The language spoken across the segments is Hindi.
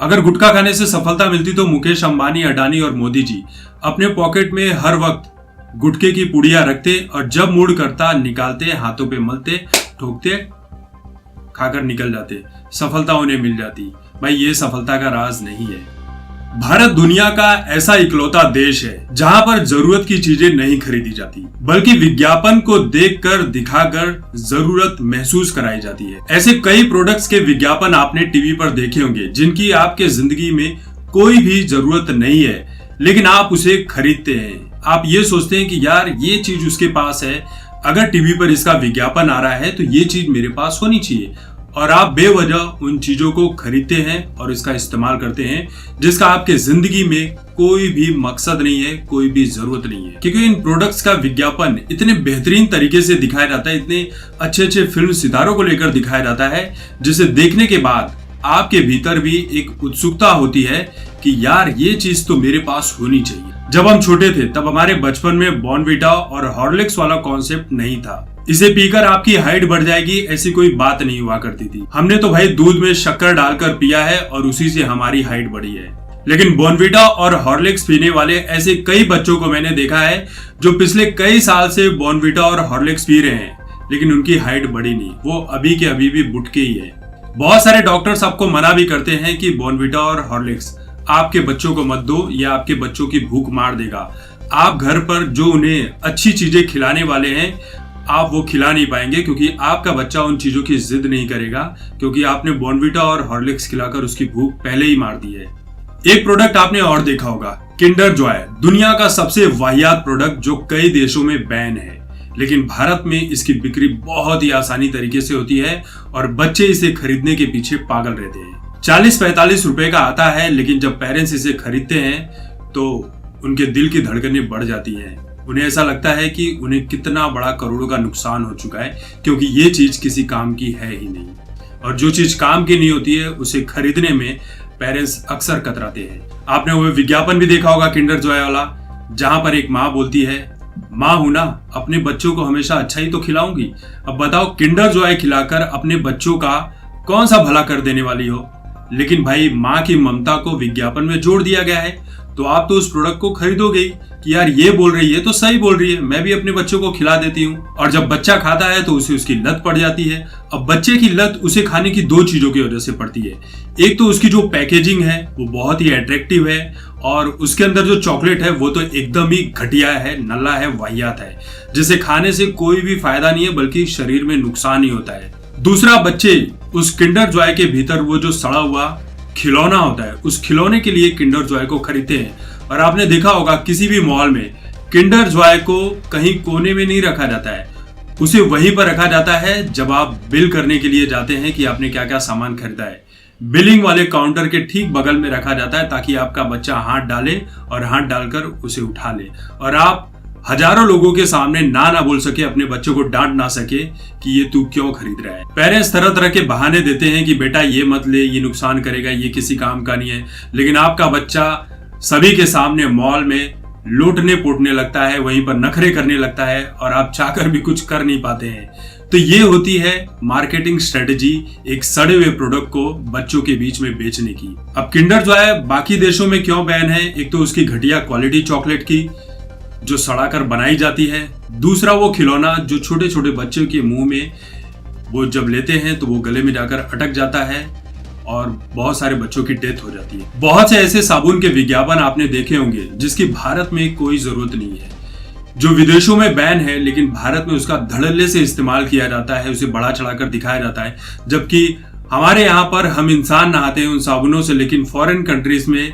अगर गुटखा खाने से सफलता मिलती तो मुकेश अंबानी, अडानी और मोदी जी अपने पॉकेट में हर वक्त गुटखे की पुड़िया रखते और जब मूड करता निकालते, हाथों पे मलते, ठोकते, खाकर निकल जाते, सफलता उन्हें मिल जाती। भाई ये सफलता का राज नहीं है। भारत दुनिया का ऐसा इकलौता देश है जहां पर जरूरत की चीजें नहीं खरीदी जाती, बल्कि विज्ञापन को देखकर, दिखाकर जरूरत महसूस कराई जाती है। ऐसे कई प्रोडक्ट्स के विज्ञापन आपने टीवी पर देखे होंगे जिनकी आपके जिंदगी में कोई भी जरूरत नहीं है, लेकिन आप उसे खरीदते हैं। आप ये सोचते हैं कि यार ये चीज उसके पास है, अगर टीवी पर इसका विज्ञापन आ रहा है तो ये चीज मेरे पास होनी चाहिए, और आप बेवजह उन चीजों को खरीदते हैं और इसका इस्तेमाल करते हैं जिसका आपके जिंदगी में कोई भी मकसद नहीं है, कोई भी जरूरत नहीं है। क्योंकि इन प्रोडक्ट्स का विज्ञापन इतने बेहतरीन तरीके से दिखाया जाता है, इतने अच्छे अच्छे फिल्म सितारों को लेकर दिखाया जाता है, जिसे देखने के बाद आपके भीतर भी एक उत्सुकता होती है कि यार ये चीज तो मेरे पास होनी चाहिए। जब हम छोटे थे तब हमारे बचपन में बॉर्नवीटा और हॉर्लिक्स वाला कॉन्सेप्ट नहीं था। इसे पीकर आपकी हाइट बढ़ जाएगी ऐसी कोई बात नहीं हुआ करती थी। हमने तो भाई दूध में शक्कर डालकर पिया है और उसी से हमारी हाइट बढ़ी है। लेकिन बॉर्नवीटा और हॉर्लिक्स पीने वाले ऐसे कई बच्चों को मैंने देखा है जो पिछले कई साल से बॉर्नवीटा और हॉर्लिक्स पी रहे हैं, लेकिन उनकी हाइट बढ़ी नहीं, वो अभी के अभी भी बुटके ही है। बहुत सारे डॉक्टर्स आपको मना भी करते हैं कि बॉर्नवीटा और हॉर्लिक्स आपके बच्चों को मत दो, या आपके बच्चों की भूख मार देगा। आप घर पर जो उन्हें अच्छी चीजें खिलाने वाले हैं आप वो खिला नहीं पाएंगे, क्योंकि आपका बच्चा उन चीजों की जिद नहीं करेगा, क्योंकि आपने बॉर्नवीटा और हॉर्लिक्स खिलाकर उसकी भूख पहले ही मार दी है। एक प्रोडक्ट आपने और देखा होगा, किंडर जॉय, दुनिया का सबसे वाहियात प्रोडक्ट जो कई देशों में बैन है, लेकिन भारत में इसकी बिक्री बहुत ही आसानी तरीके से होती है और बच्चे इसे खरीदने के पीछे पागल रहते हैं। 40-45 रुपए का आता है, लेकिन जब पेरेंट्स इसे खरीदते हैं तो उनके दिल की धड़कनें बढ़ जाती हैं। उन्हें ऐसा लगता है कि उन्हें कितना बड़ा करोड़ों का नुकसान हो चुका है, क्योंकि ये चीज किसी काम की है ही नहीं, और जो चीज काम की नहीं होती है उसे खरीदने में पेरेंट्स अक्सर कतराते हैं। आपने वो विज्ञापन भी देखा होगा किंडर जॉय वाला, जहां पर एक माँ बोलती है, माँ हूं ना, अपने बच्चों को हमेशा अच्छा ही तो खिलाऊंगी। अब बताओ किंडर जॉय खिलाकर अपने बच्चों का कौन सा भला कर देने वाली हो। लेकिन भाई माँ की ममता को विज्ञापन में जोड़ दिया गया है, तो आप तो उस प्रोडक्ट को खरीदोगे कि यार ये बोल रही है तो सही बोल रही है, मैं भी अपने बच्चों को खिला देती हूँ। और जब बच्चा खाता है तो उसे उसकी लत पड़ जाती है। अब बच्चे की लत उसे खाने की दो चीजों की वजह से पड़ती है। एक तो उसकी जो पैकेजिंग है वो बहुत ही अट्रैक्टिव है, और उसके अंदर जो चॉकलेट है वो तो एकदम ही घटिया है, नल्ला है, वाहियात है, जिसे खाने से कोई भी फायदा नहीं है बल्कि शरीर में नुकसान ही होता है। दूसरा, बच्चे उस किंडर जॉय के भीतर वो जो सड़ा हुआ खिलौना होता है, उस खिलौने के लिए किंडर जॉय को खरीदते हैं। और आपने देखा होगा किसी भी मॉल में किंडर जॉय को कहीं कोने में नहीं रखा जाता है, उसे वहीं पर रखा जाता है जब आप बिल करने के लिए जाते हैं कि आपने क्या क्या सामान खरीदा है। बिलिंग वाले काउंटर के ठीक बगल में रखा जाता है ताकि आपका बच्चा हाथ डाले और हाथ डालकर उसे उठा ले, और आप हजारों लोगों के सामने ना बोल सके, अपने बच्चों को डांट ना सके कि ये तू क्यों खरीद रहा है। पेरेंट्स तरह तरह के बहाने देते हैं कि बेटा ये मत ले, ये नुकसान करेगा, ये किसी काम का नहीं है, लेकिन आपका बच्चा सभी के सामने मॉल में लूटने पोटने लगता है, वहीं पर नखरे करने लगता है, और आप चाहकर भी कुछ कर नहीं पाते हैं। तो ये होती है मार्केटिंग स्ट्रेटेजी, एक सड़े हुए प्रोडक्ट को बच्चों के बीच में बेचने की। अब किंडर जॉय बाकी देशों में क्यों बैन है? एक तो उसकी घटिया क्वालिटी चॉकलेट की जो सड़ाकर बनाई जाती है, दूसरा वो खिलौना जो छोटे छोटे बच्चों के मुंह में वो जब लेते हैं तो वो गले में जाकर अटक जाता है और बहुत सारे बच्चों की डेथ हो जाती है। बहुत से ऐसे साबुन के विज्ञापन आपने देखे होंगे जिसकी भारत में कोई जरूरत नहीं है, जो विदेशों में बैन है, लेकिन भारत में उसका धड़ल्ले से इस्तेमाल किया जाता है, उसे बढ़ा चढ़ाकर दिखाया जाता है। जबकि हमारे यहाँ पर हम इंसान नहाते हैं उन साबुनों से, लेकिन फॉरेन कंट्रीज में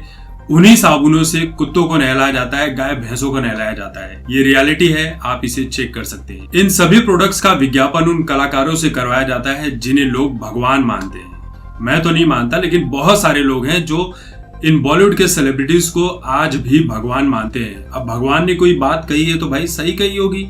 उन्हीं साबुनों से कुत्तों को नहलाया जाता है, गाय भैंसों को नहलाया जाता है। ये रियलिटी है, आप इसे चेक कर सकते हैं। इन सभी प्रोडक्ट्स का विज्ञापन उन कलाकारों से करवाया जाता है जिन्हें लोग भगवान मानते हैं। मैं तो नहीं मानता, लेकिन बहुत सारे लोग हैं जो इन बॉलीवुड के सेलिब्रिटीज को आज भी भगवान मानते हैं। अब भगवान ने कोई बात कही है तो भाई सही कही होगी,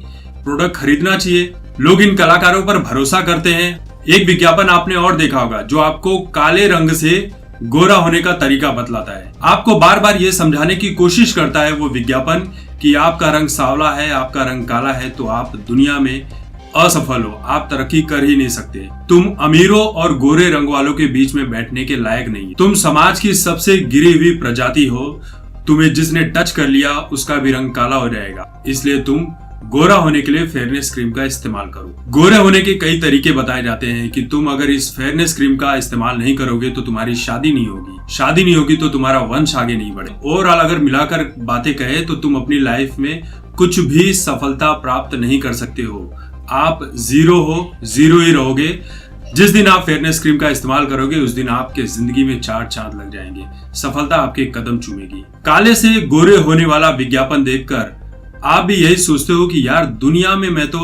प्रोडक्ट खरीदना चाहिए। लोग इन कलाकारों पर भरोसा करते हैं। एक विज्ञापन आपने और देखा होगा जो आपको काले रंग से गोरा होने का तरीका बतलाता है। आपको बार बार ये समझाने की कोशिश करता है वो विज्ञापन कि आपका रंग सांवला है, आपका रंग काला है, तो आप दुनिया में असफल हो, आप तरक्की कर ही नहीं सकते। तुम अमीरों और गोरे रंग वालों के बीच में बैठने के लायक नहीं। तुम समाज की सबसे गिरी हुई प्रजाति हो। तुम्हें जिसने टच कर लिया उसका भी रंग काला हो जाएगा। इसलिए तुम गोरा होने के लिए फेयरनेस क्रीम का इस्तेमाल करो। गोरे होने के कई तरीके बताए जाते हैं कि तुम अगर इस फेयरनेस क्रीम का इस्तेमाल नहीं करोगे तो तुम्हारी शादी नहीं होगी। शादी नहीं होगी तो तुम्हारा वंश आगे नहीं बढ़े। ओवरऑल अगर मिलाकर बातें कहे तो तुम अपनी लाइफ में कुछ भी सफलता प्राप्त नहीं कर सकते हो। आप जीरो हो, जीरो ही रहोगे। जिस दिन आप फेयरनेस क्रीम का इस्तेमाल करोगे उस दिन आपके जिंदगी में 4 चांद लग जाएंगे। सफलता आपके कदम चूमेगी। काले से गोरे होने वाला विज्ञापन देखकर आप भी यही सोचते हो कि यार दुनिया में मैं तो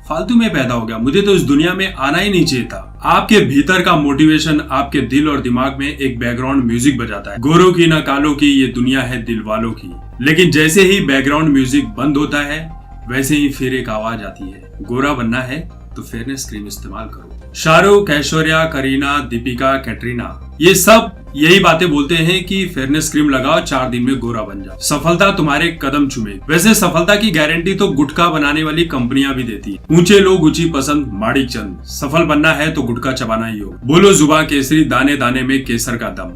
फालतू में पैदा हो गया, मुझे तो इस दुनिया में आना ही नहीं चाहिए था। आपके भीतर का मोटिवेशन आपके दिल और दिमाग में एक बैकग्राउंड म्यूजिक बजाता है। गोरों की ना कालों की, ये दुनिया है दिल वालों की। लेकिन जैसे ही बैकग्राउंड म्यूजिक बंद होता है वैसे ही फिर एक आवाज आती है, गोरा बनना है तो फेयरनेस क्रीम इस्तेमाल करो। शाहरुख, ऐश्वर्या, करीना, दीपिका, कैटरीना ये सब यही बातें बोलते हैं कि फेयरनेस क्रीम लगाओ, 4 दिन में गोरा बन जाओ, सफलता तुम्हारे कदम चूमे। वैसे सफलता की गारंटी तो गुटखा बनाने वाली कंपनियां भी देती है। ऊंचे लोग ऊंची पसंद, माणिक चंद। सफल बनना है तो गुटखा चबाना ही हो। बोलो जुबां केसरी, दाने दाने में केसर का दम।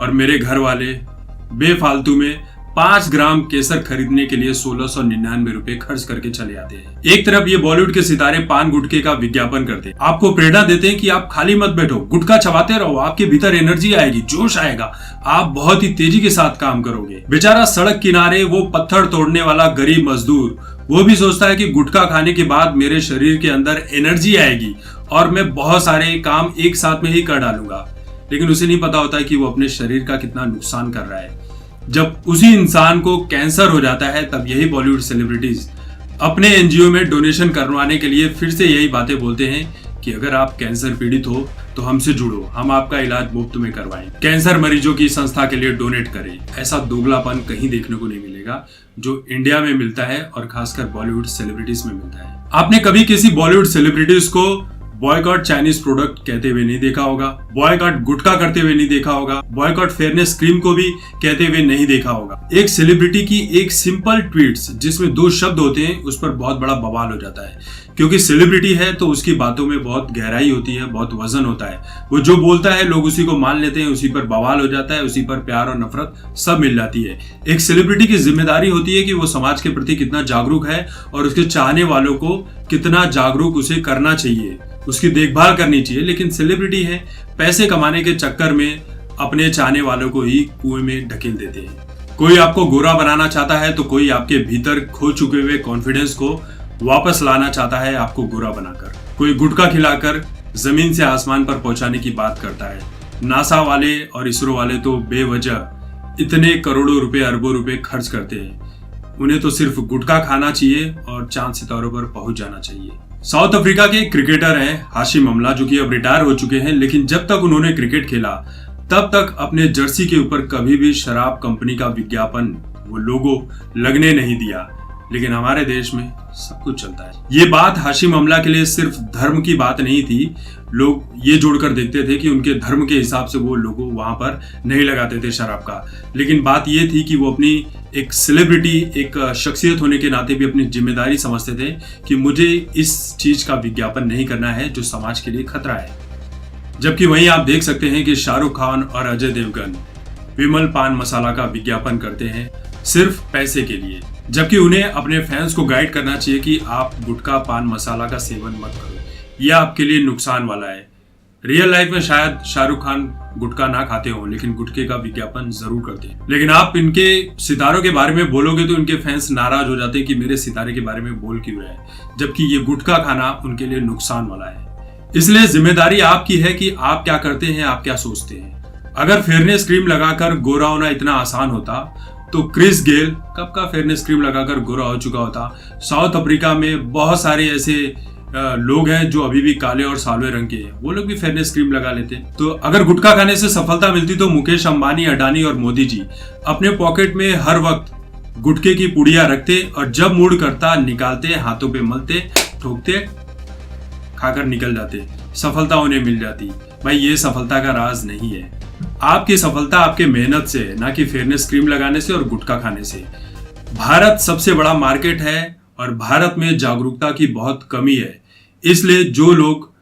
और मेरे घर वाले बेफालतू में 5 ग्राम केसर खरीदने के लिए 1699 रुपए खर्च करके चले आते हैं। एक तरफ ये बॉलीवुड के सितारे पान गुटखे का विज्ञापन करते हैं, आपको प्रेरणा देते हैं कि आप खाली मत बैठो, गुटखा चबाते रहो, आपके भीतर एनर्जी आएगी, जोश आएगा, आप बहुत ही तेजी के साथ काम करोगे। बेचारा सड़क किनारे वो पत्थर तोड़ने वाला गरीब मजदूर, वो भी सोचता है कि गुटखा खाने के बाद मेरे शरीर के अंदर एनर्जी आएगी और मैं बहुत सारे काम एक साथ में ही कर डालूंगा। लेकिन उसे नहीं पता होता है कि वो अपने शरीर का कितना नुकसान कर रहा है। जब उसी इंसान को कैंसर हो जाता है तब यही बॉलीवुड सेलिब्रिटीज अपने एनजीओ में डोनेशन करवाने के लिए फिर से यही बातें बोलते हैं कि अगर आप कैंसर पीड़ित हो तो हमसे जुड़ो, हम आपका इलाज मुफ्त में करवाएं, कैंसर मरीजों की संस्था के लिए डोनेट करें। ऐसा दोगलापन कहीं देखने को नहीं मिलेगा जो इंडिया में मिलता है और खासकर बॉलीवुड सेलिब्रिटीज में मिलता है। आपने कभी किसी बॉलीवुड सेलिब्रिटीज को बॉयकॉट चाइनीज प्रोडक्ट कहते हुए नहीं देखा होगा, बॉयकॉट गुटखा करते हुए नहीं देखा होगा, बॉयकॉट फेयरनेस क्रीम को भी कहते हुए नहीं देखा होगा। एक सेलिब्रिटी की एक सिंपल ट्वीट्स जिसमें 2 शब्द होते हैं उस पर बहुत बड़ा बवाल हो जाता है, क्योंकि सेलिब्रिटी है तो उसकी बातों में बहुत गहराई होती है, बहुत वजन होता है। वो जो बोलता है लोग उसी को मान लेते हैं, उसी पर बवाल हो जाता है, उसी पर प्यार और नफरत सब मिल जाती है। एक सेलिब्रिटी की जिम्मेदारी होती है कि वो समाज के प्रति कितना जागरूक है और उसके चाहने वालों को कितना जागरूक उसे करना चाहिए, उसकी देखभाल करनी चाहिए। लेकिन सेलिब्रिटी है, पैसे कमाने के चक्कर में अपने चाहने वालों को ही कुएं में ढकेल देते हैं। कोई आपको गोरा बनाना चाहता है तो कोई आपके भीतर खो चुके हुए कॉन्फिडेंस को वापस लाना चाहता है आपको गोरा बनाकर। कोई गुटखा खिलाकर जमीन से आसमान पर पहुंचाने की बात करता है। नासा वाले और इसरो वाले तो बेवजह इतने करोड़ों रुपए, अरबों रुपए खर्च करते हैं। उन्हें तो सिर्फ गुटखा खाना चाहिए और चांद सितारों पर पहुंच जाना चाहिए। साउथ अफ्रीका के क्रिकेटर हैं हाशिम अमला, जो कि अब रिटायर हो चुके हैं, लेकिन जब तक उन्होंने क्रिकेट खेला तब तक अपने जर्सी के ऊपर कभी भी शराब कंपनी का विज्ञापन, वो लोगो लगने नहीं दिया। लेकिन हमारे देश में सब कुछ चलता है। ये बात हाशिम अमला के लिए सिर्फ धर्म की बात नहीं थी। लोग ये जोड़कर देखते थे कि उनके धर्म के हिसाब से वो लोगो वहां पर नहीं लगाते थे शराब का। लेकिन बात ये थी कि वो अपनी एक सेलिब्रिटी, एक शख्सियत होने के नाते भी अपनी जिम्मेदारी समझते थे कि मुझे इस चीज का विज्ञापन नहीं करना है जो समाज के लिए खतरा है। जबकि वहीं आप देख सकते हैं कि शाहरुख खान और अजय देवगन विमल पान मसाला का विज्ञापन करते हैं सिर्फ पैसे के लिए, जबकि उन्हें अपने फैंस को गाइड करना चाहिए कि आप गुटखा पान मसाला का सेवन मत करो, यह आपके लिए नुकसान वाला है। रियल लाइफ में शायद शाहरुख खान गुटखा ना खाते हो, लेकिन गुटखे का विज्ञापन जरूर करते हैं। लेकिन आप इनके सितारों के बारे में बोलोगे तो इनके फैंस नाराज हो जाते हैं कि मेरे सितारे के बारे में बोल क्यों रहे हैं, जबकि ये गुटखा खाना उनके लिए नुकसान वाला है। इसलिए जिम्मेदारी आपकी है कि आप क्या करते हैं, आप क्या सोचते हैं। अगर फेयरनेस क्रीम लगाकर गोरा होना इतना आसान होता तो क्रिस गेल कब का फेयरनेस क्रीम लगाकर गोरा हो चुका होता। साउथ अफ्रीका में बहुत सारे ऐसे लोग हैं जो अभी भी काले और सालवे रंग के हैं, वो लोग भी फेयरनेस क्रीम लगा लेते। तो अगर गुटखा खाने से सफलता मिलती तो मुकेश अंबानी, अडानी और मोदी जी अपने पॉकेट में हर वक्त गुटखे की पुड़िया रखते और जब मूड करता निकालते, हाथों पे मलते, ठोकते, खाकर निकल जाते, सफलता उन्हें मिल जाती। भाई ये सफलता का राज नहीं है। आपकी सफलता आपके मेहनत से, ना कि फेयरनेस क्रीम लगाने से और गुटखा खाने से। भारत सबसे बड़ा मार्केट है और भारत में जागरूकता की बहुत कमी है। इसलिए जो लोग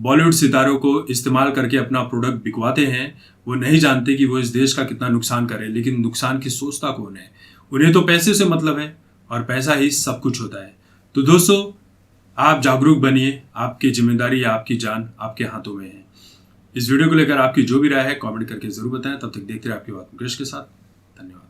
बॉलीवुड सितारों को इस्तेमाल करके अपना प्रोडक्ट बिकवाते हैं वो नहीं जानते कि वो इस देश का कितना नुकसान करे, लेकिन नुकसान की सोचता कौन है? उन्हें तो पैसे से मतलब है और पैसा ही सब कुछ होता है। तो दोस्तों, आप जागरूक बनिए, आपकी जिम्मेदारी या आपकी जान आपके हाथों में है। इस वीडियो को लेकर आपकी जो भी राय है कमेंट करके जरूर बताएं। तब तक देखते रहिए आपकी बात मुकेश के साथ। धन्यवाद।